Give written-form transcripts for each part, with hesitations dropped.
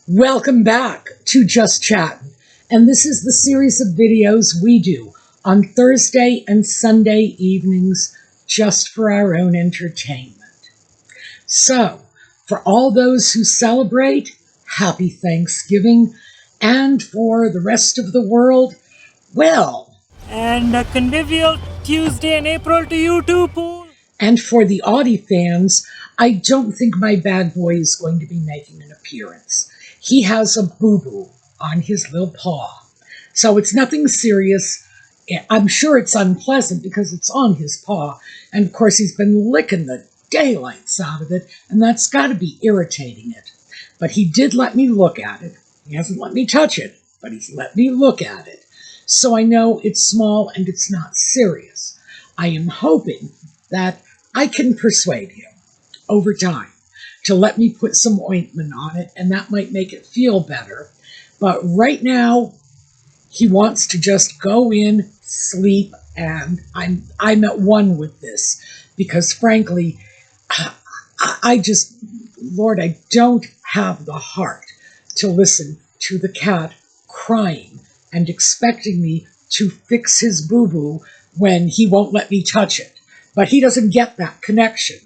Welcome back to Just Chattin', and this is the series of videos we do on Thursday and Sunday evenings just for our own entertainment. So, for all those who celebrate, happy Thanksgiving, and for the rest of the world, well. And a convivial Tuesday in April to you too, Paul. And for the Audie fans, I don't think my bad boy is going to be making an appearance. He has a boo-boo on his little paw. So it's nothing serious. I'm sure it's unpleasant because it's on his paw. And of course, he's been licking the daylights out of it, and that's got to be irritating it. But he did let me look at it. He hasn't let me touch it, but he's let me look at it. So I know it's small and it's not serious. I am hoping that I can persuade him over time to let me put some ointment on it, and that might make it feel better. But right now, he wants to just go in, sleep, and I'm at one with this because, frankly, Lord, I don't have the heart to listen to the cat crying and expecting me to fix his boo-boo when he won't let me touch it. But he doesn't get that connection.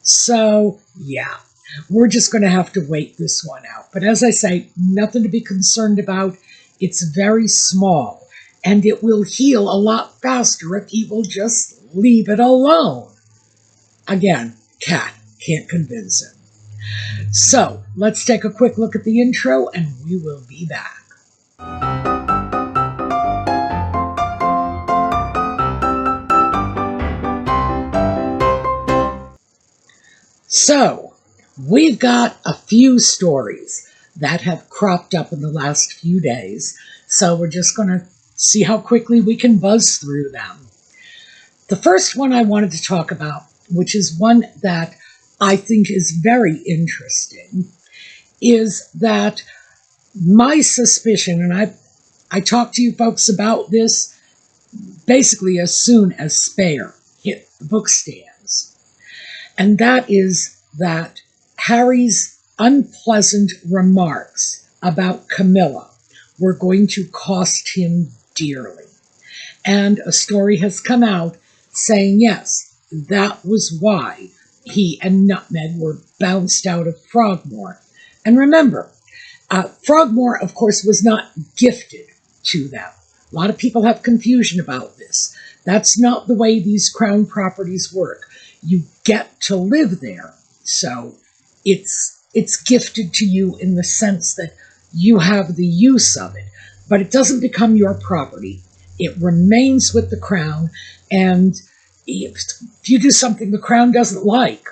So, yeah, we're just going to have to wait this one out. But as I say, nothing to be concerned about. It's very small, and it will heal a lot faster if he will just leave it alone. Again, cat can't convince him. So, let's take a quick look at the intro, and we will be back. So, we've got a few stories that have cropped up in the last few days, so we're just going to see how quickly we can buzz through them. The first one I wanted to talk about, which is one that I think is very interesting, is that my suspicion, and I talked to you folks about this basically as soon as Spare hit the bookstands, and that is that Harry's unpleasant remarks about Camilla were going to cost him dearly. And a story has come out saying, yes, that was why he and Nutmeg were bounced out of Frogmore. And remember, Frogmore, of course, was not gifted to them. A lot of people have confusion about this. That's not the way these crown properties work. You get to live there, so it's gifted to you in the sense that you have the use of it, but it doesn't become your property. It remains with the crown, and if you do something the crown doesn't like,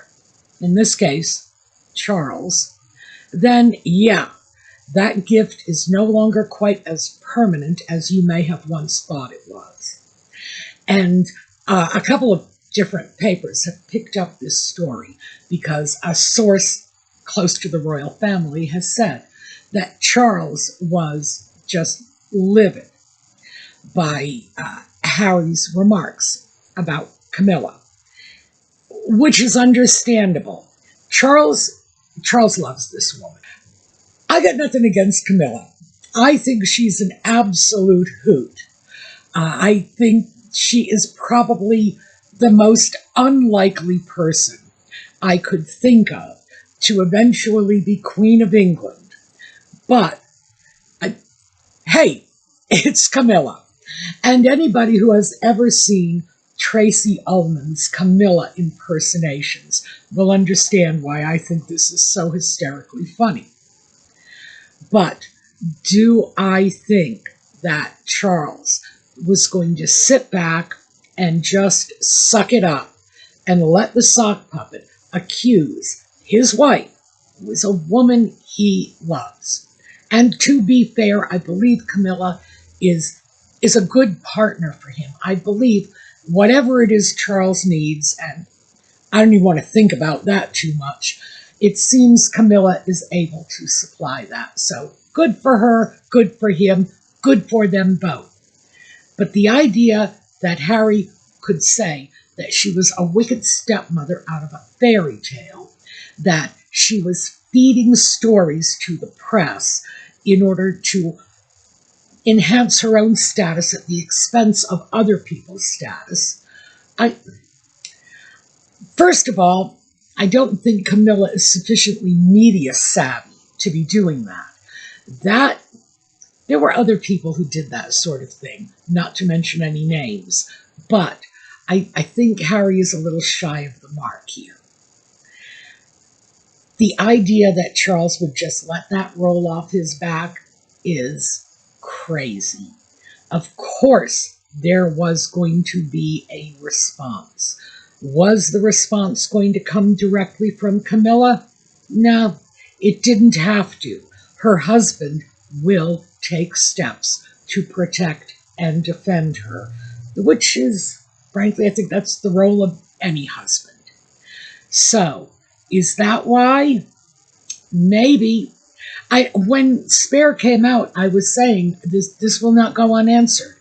in this case, Charles, then yeah, that gift is no longer quite as permanent as you may have once thought it was. And a couple of different papers have picked up this story because a source close to the royal family has said that Charles was just livid by Harry's remarks about Camilla, which is understandable. Charles loves this woman. I got nothing against Camilla. I think she's an absolute hoot. I think she is probably the most unlikely person I could think of to eventually be Queen of England. But, hey, it's Camilla. And anybody who has ever seen Tracy Ullman's Camilla impersonations will understand why I think this is so hysterically funny. But do I think that Charles was going to sit back and just suck it up and let the sock puppet accuse his wife, who is a woman he loves? And to be fair, I believe Camilla is a good partner for him. I believe whatever it is Charles needs, and I don't even want to think about that too much, it seems Camilla is able to supply that. So good for her, good for him, good for them both. But the idea that Harry could say that she was a wicked stepmother out of a fairy tale, that she was feeding stories to the press in order to enhance her own status at the expense of other people's status. First of all, I don't think Camilla is sufficiently media savvy to be doing that. There were other people who did that sort of thing, not to mention any names, but I think Harry is a little shy of the mark here. The idea that Charles would just let that roll off his back is crazy. Of course, there was going to be a response. Was the response going to come directly from Camilla? No, it didn't have to. Her husband will take steps to protect and defend her, which is, frankly, I think that's the role of any husband. So, is that why? Maybe. When Spare came out, I was saying this will not go unanswered.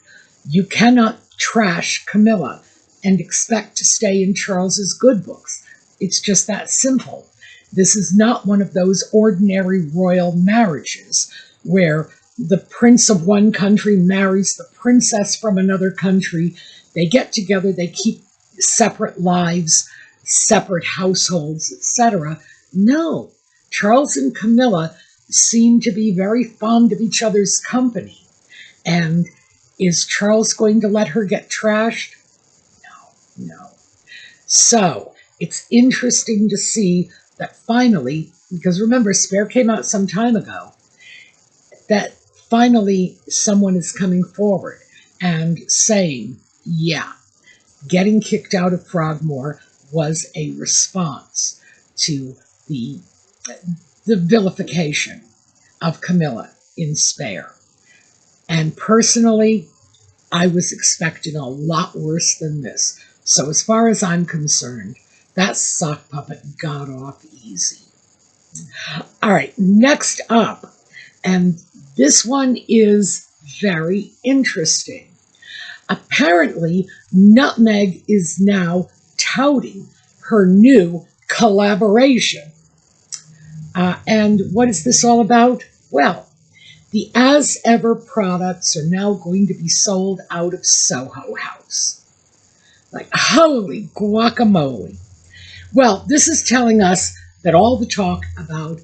You cannot trash Camilla and expect to stay in Charles's good books. It's just that simple. This is not one of those ordinary royal marriages where the prince of one country marries the princess from another country. They get together, they keep separate lives, separate households, etc. No, Charles and Camilla seem to be very fond of each other's company. And is Charles going to let her get trashed? No. So, it's interesting to see that finally, because remember, Spare came out some time ago, that finally someone is coming forward and saying, yeah, getting kicked out of Frogmore was a response to the vilification of Camilla in Spare. And personally, I was expecting a lot worse than this. So as far as I'm concerned, that sock puppet got off easy. All right, next up, and this one is very interesting. Apparently, Nutmeg is now touting her new collaboration. And what is this all about? Well, the As Ever products are now going to be sold out of Soho House. Like, holy guacamole. Well, this is telling us that all the talk about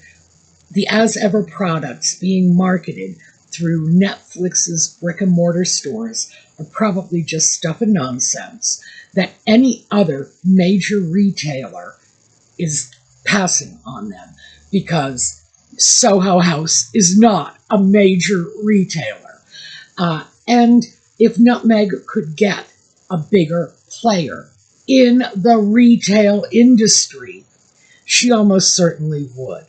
the As Ever products being marketed through Netflix's brick-and-mortar stores are probably just stuff and nonsense that any other major retailer is passing on them, because Soho House is not a major retailer. And if Nutmeg could get a bigger player in the retail industry, she almost certainly would.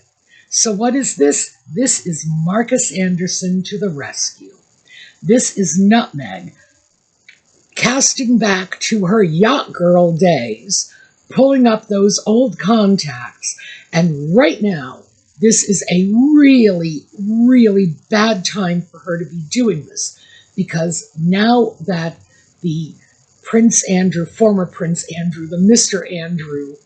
So what is this? This is Marcus Anderson to the rescue. This is Nutmeg casting back to her yacht girl days, pulling up those old contacts, and right now, this is a really, really bad time for her to be doing this, because now that the former Prince Andrew, the Mr. Andrew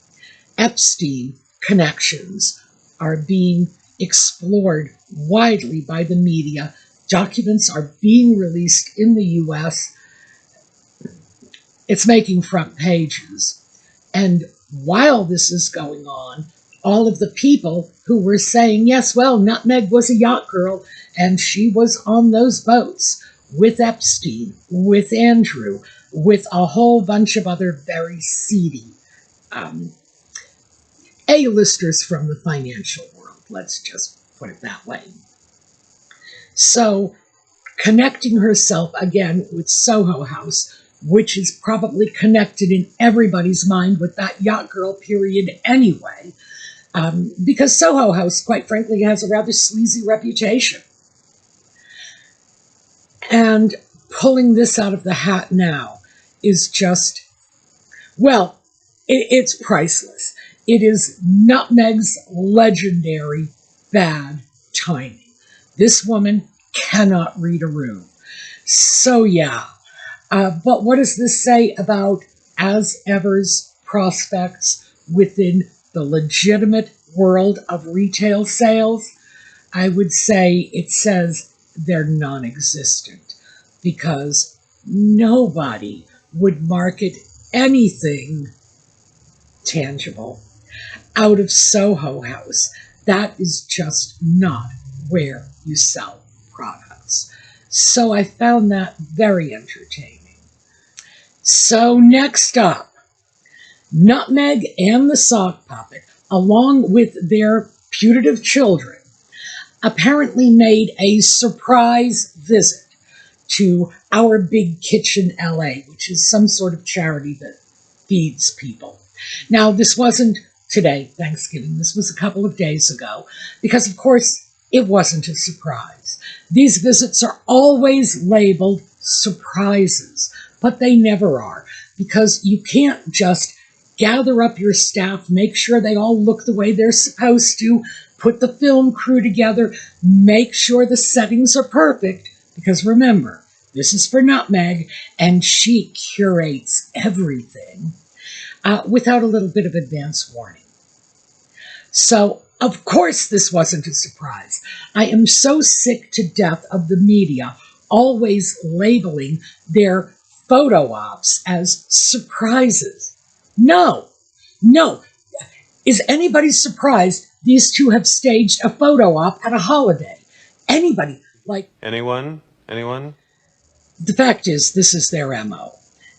Epstein connections are being explored widely by the media. Documents are being released in the U.S. It's making front pages. And while this is going on, all of the people who were saying, yes, well, Nutmeg was a yacht girl, and she was on those boats with Epstein, with Andrew, with a whole bunch of other very seedy A-listers from the financial world. Let's just put it that way. So, connecting herself again with Soho House, which is probably connected in everybody's mind with that yacht girl period anyway, because Soho House, quite frankly, has a rather sleazy reputation. And pulling this out of the hat now is just, well, it's priceless. It is Nutmeg's legendary bad timing. This woman cannot read a room. So yeah, but what does this say about As Ever's prospects within the legitimate world of retail sales, I would say it says they're non-existent because nobody would market anything tangible out of Soho House. That is just not where you sell products. So I found that very entertaining. So next up, Nutmeg and the Sock Puppet, along with their putative children, apparently made a surprise visit to Our Big Kitchen LA, which is some sort of charity that feeds people. Now, this wasn't today, Thanksgiving. This was a couple of days ago, because, of course, it wasn't a surprise. These visits are always labeled surprises, but they never are, because you can't just gather up your staff, make sure they all look the way they're supposed to, put the film crew together, make sure the settings are perfect, because remember, this is for Nutmeg, and she curates everything without a little bit of advance warning. So, of course, this wasn't a surprise. I am so sick to death of the media always labeling their photo ops as surprises. No. Is anybody surprised these two have staged a photo op at a holiday? Anybody? Anyone? The fact is, this is their MO.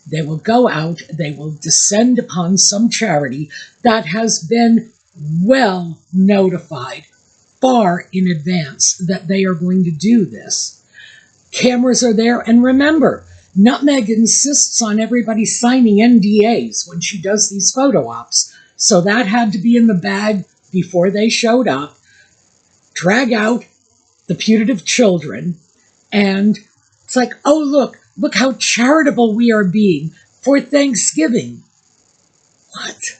They will go out, they will descend upon some charity that has been well notified far in advance that they are going to do this. Cameras are there, and remember, Nutmeg insists on everybody signing NDAs when she does these photo ops, so that had to be in the bag before they showed up. Drag out the putative children, and it's like, oh, look how charitable we are being for Thanksgiving. What?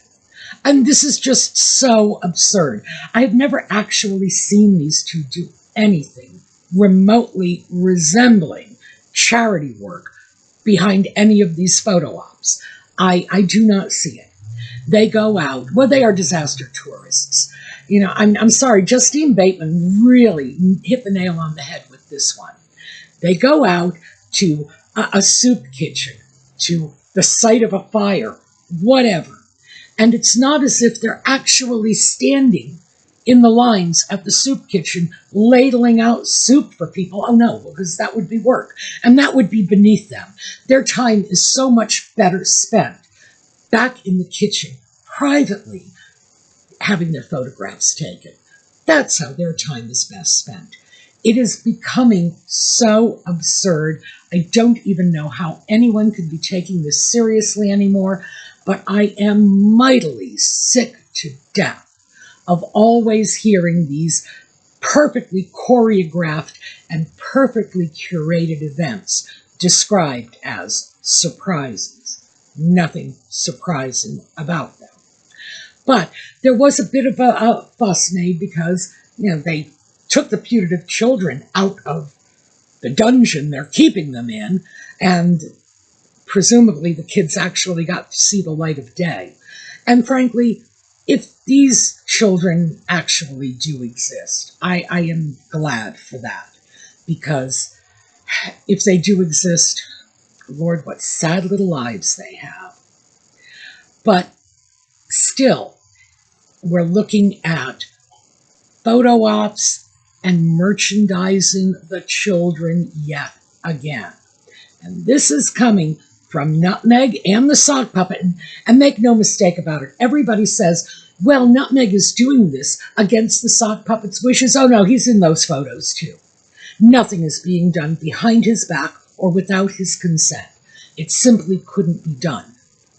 And this is just so absurd. I have never actually seen these two do anything remotely resembling charity work behind any of these photo ops. I do not see it. They go out. Well, they are disaster tourists. You know, I'm sorry, Justine Bateman really hit the nail on the head with this one. They go out to a soup kitchen, to the site of a fire, whatever. And it's not as if they're actually standing in the lines at the soup kitchen ladling out soup for people. Oh no, because that would be work. And that would be beneath them. Their time is so much better spent back in the kitchen, privately, having their photographs taken. That's how their time is best spent. It is becoming so absurd. I don't even know how anyone could be taking this seriously anymore, but I am mightily sick to death of always hearing these perfectly choreographed and perfectly curated events described as surprises. Nothing surprising about them. But there was a bit of a fuss made because, they took the putative children out of the dungeon they're keeping them in, and presumably the kids actually got to see the light of day. And frankly, if these children actually do exist, I am glad for that, because if they do exist, Lord, what sad little lives they have. But still, we're looking at photo ops and merchandising the children yet again. And this is coming from Nutmeg and the Sock Puppet. And make no mistake about it, everybody says, well, Nutmeg is doing this against the Sock Puppet's wishes. Oh no, he's in those photos too. Nothing is being done behind his back or without his consent. It simply couldn't be done.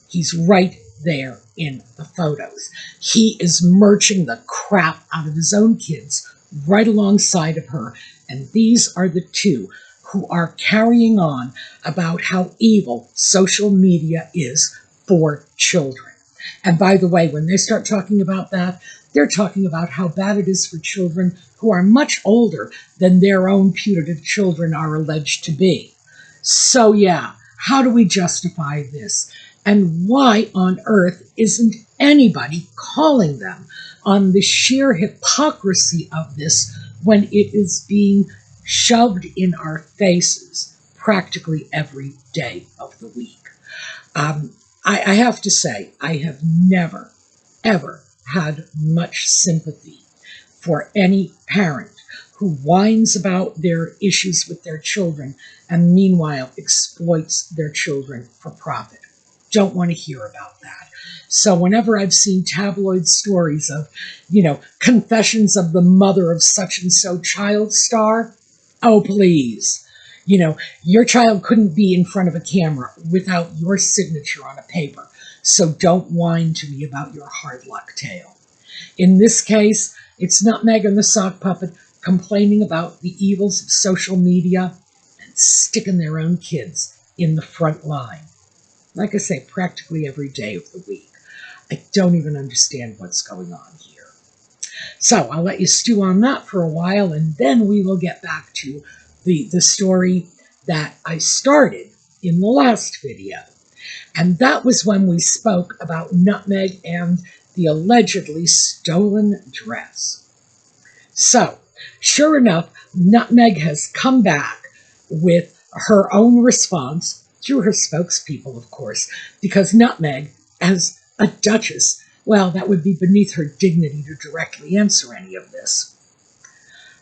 He's right there in the photos. He is merching the crap out of his own kids right alongside of her. And these are the two who are carrying on about how evil social media is for children. And by the way, when they start talking about that, they're talking about how bad it is for children who are much older than their own putative children are alleged to be. So yeah, how do we justify this? And why on earth isn't anybody calling them on the sheer hypocrisy of this when it is being shoved in our faces practically every day of the week. I have to say, I have never, ever had much sympathy for any parent who whines about their issues with their children and meanwhile exploits their children for profit. Don't want to hear about that. So whenever I've seen tabloid stories of, confessions of the mother of such and so child star, oh, please. Your child couldn't be in front of a camera without your signature on a paper. So don't whine to me about your hard luck tale. In this case, it's Nutmeg and the sock puppet complaining about the evils of social media and sticking their own kids in the front line. Like I say, practically every day of the week. I don't even understand what's going on here. So I'll let you stew on that for a while, and then we will get back to the story that I started in the last video. And that was when we spoke about Nutmeg and the allegedly stolen dress. So, sure enough, Nutmeg has come back with her own response, through her spokespeople, of course, because Nutmeg, as a duchess, well, that would be beneath her dignity to directly answer any of this.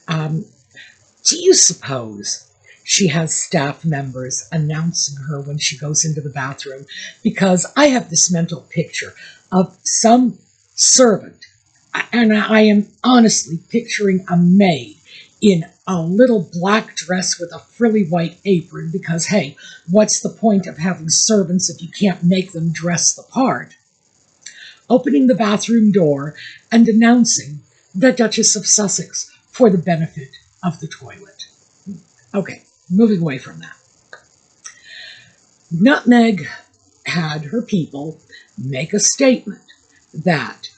Do you suppose she has staff members announcing her when she goes into the bathroom? Because I have this mental picture of some servant, and I am honestly picturing a maid in a little black dress with a frilly white apron, because, hey, what's the point of having servants if you can't make them dress the part? Opening the bathroom door and announcing the Duchess of Sussex for the benefit of the toilet. Okay, moving away from that. Nutmeg had her people make a statement that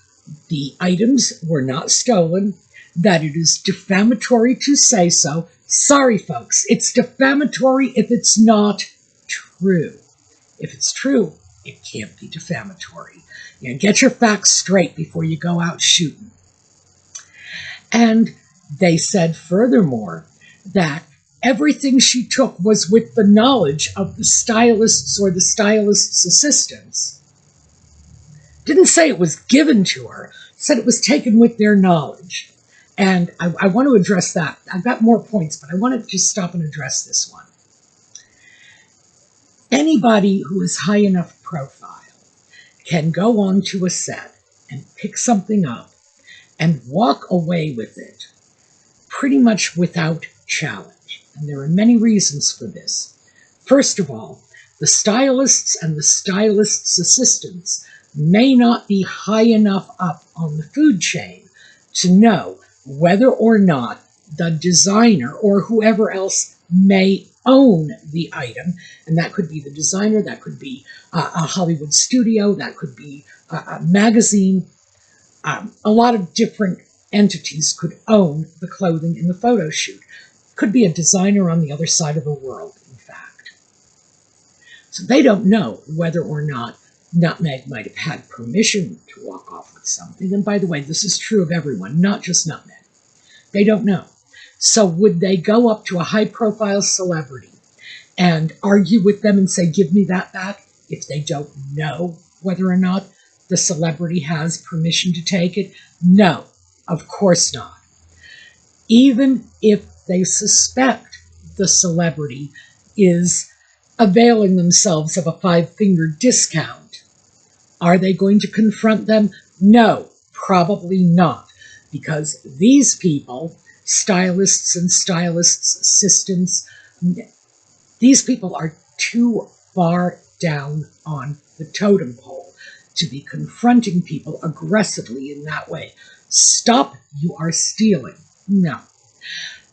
the items were not stolen, that it is defamatory to say so. Sorry, folks, it's defamatory if it's not true. If it's true, it can't be defamatory. Get your facts straight before you go out shooting. And they said furthermore that everything she took was with the knowledge of the stylists or the stylist's assistants. Didn't say it was given to her, said it was taken with their knowledge. And I want to address that. I've got more points, but I want to just stop and address this one. Anybody who is high enough profile can go onto a set and pick something up and walk away with it pretty much without challenge. And there are many reasons for this. First of all, the stylists and the stylists' assistants may not be high enough up on the food chain to know whether or not the designer or whoever else may own the item. And that could be the designer, that could be a Hollywood studio, that could be a magazine. A lot of different entities could own the clothing in the photo shoot. Could be a designer on the other side of the world, in fact. So they don't know whether or not Nutmeg might have had permission to walk off with something. And by the way, this is true of everyone, not just Nutmeg. They don't know. So would they go up to a high-profile celebrity and argue with them and say, give me that back, if they don't know whether or not the celebrity has permission to take it? No, of course not. Even if they suspect the celebrity is availing themselves of a 5-finger discount, are they going to confront them? No, probably not. Because these people, stylists and stylists' assistants, these people are too far down on the totem pole to be confronting people aggressively in that way. Stop, you are stealing. No.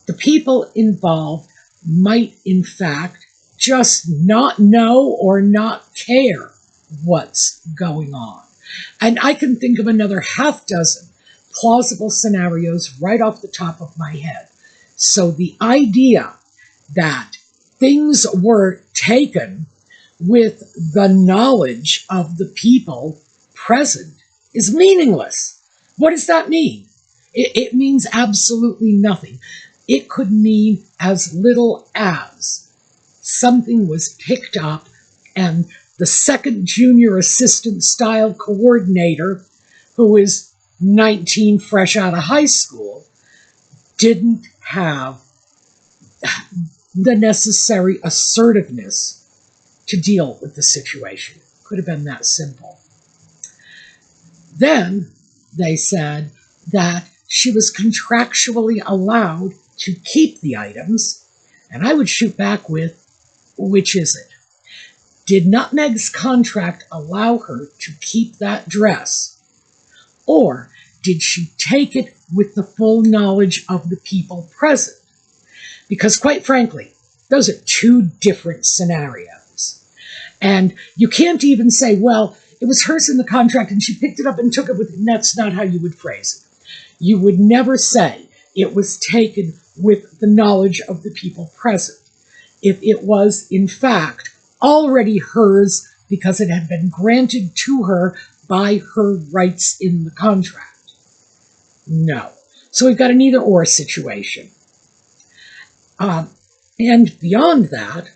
The people involved might, in fact, just not know or not care what's going on. And I can think of another half dozen plausible scenarios right off the top of my head. So the idea that things were taken with the knowledge of the people present is meaningless. What does that mean? It means absolutely nothing. It could mean as little as something was picked up and the second junior assistant style coordinator, who is 19, fresh out of high school, didn't have the necessary assertiveness to deal with the situation. Could have been that simple. Then they said that she was contractually allowed to keep the items, and I would shoot back with, which is it? Did Nutmeg's contract allow her to keep that dress, or did she take it with the full knowledge of the people present? Because quite frankly, those are two different scenarios. And you can't even say, well, it was hers in the contract and she picked it up and took it with her. And that's not how you would phrase it. You would never say it was taken with the knowledge of the people present if it was, in fact, already hers because it had been granted to her by her rights in the contract. No. So we've got an either-or situation. And beyond that,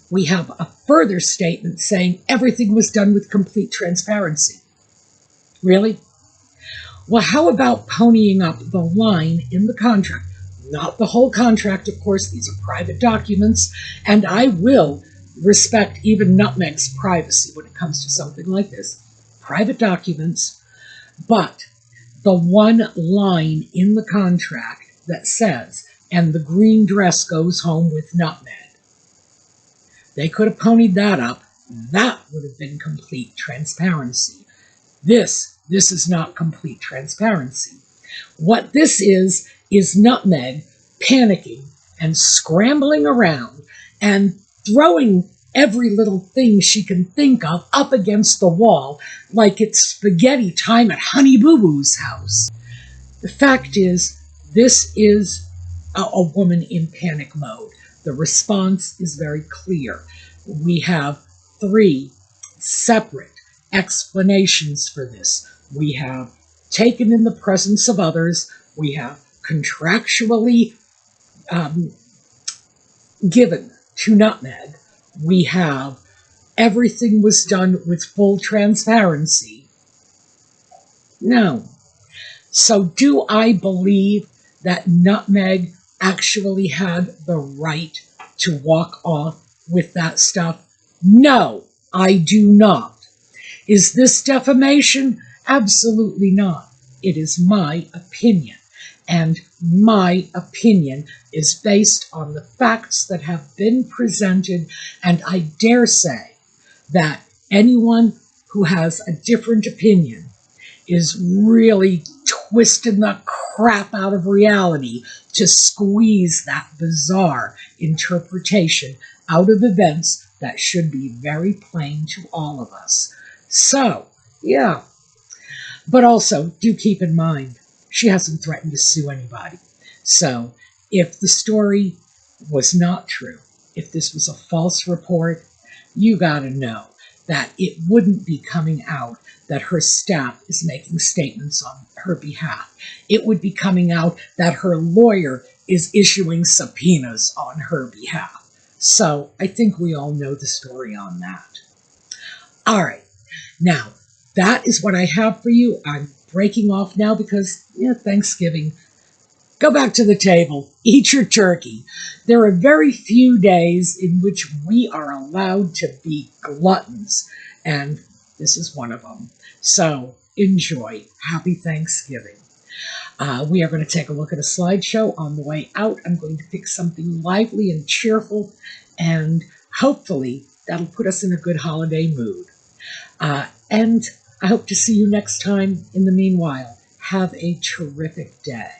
we have a further statement saying everything was done with complete transparency. Really? Well, how about ponying up the line in the contract? Not the whole contract, of course. These are private documents, and I will respect even Nutmeg's privacy when it comes to something like this. Private documents, but the one line in the contract that says, and the green dress goes home with Nutmeg. They could have ponied that up. That would have been complete transparency. This is not complete transparency. What this is Nutmeg panicking and scrambling around and throwing every little thing she can think of up against the wall like it's spaghetti time at Honey Boo Boo's house. The fact is, this is a woman in panic mode. The response is very clear. We have 3 separate explanations for this. We have taken in the presence of others. We have contractually given to Nutmeg. We have everything was done with full transparency. No. So do I believe that Nutmeg actually had the right to walk off with that stuff? No, I do not. Is this defamation? Absolutely not. It is my opinion. And my opinion is based on the facts that have been presented, and I dare say that anyone who has a different opinion is really twisting the crap out of reality to squeeze that bizarre interpretation out of events that should be very plain to all of us. So, yeah. But also, do keep in mind, she hasn't threatened to sue anybody. So, if the story was not true, if this was a false report, you gotta know that it wouldn't be coming out that her staff is making statements on her behalf. It would be coming out that her lawyer is issuing subpoenas on her behalf. So I think we all know the story on that. All right. Now, that is what I have for you. I'm breaking off now because, Thanksgiving. Go back to the table. Eat your turkey. There are very few days in which we are allowed to be gluttons, and this is one of them. So enjoy. Happy Thanksgiving. We are going to take a look at a slideshow on the way out. I'm going to pick something lively and cheerful, and hopefully that'll put us in a good holiday mood. And I hope to see you next time. In the meanwhile, have a terrific day.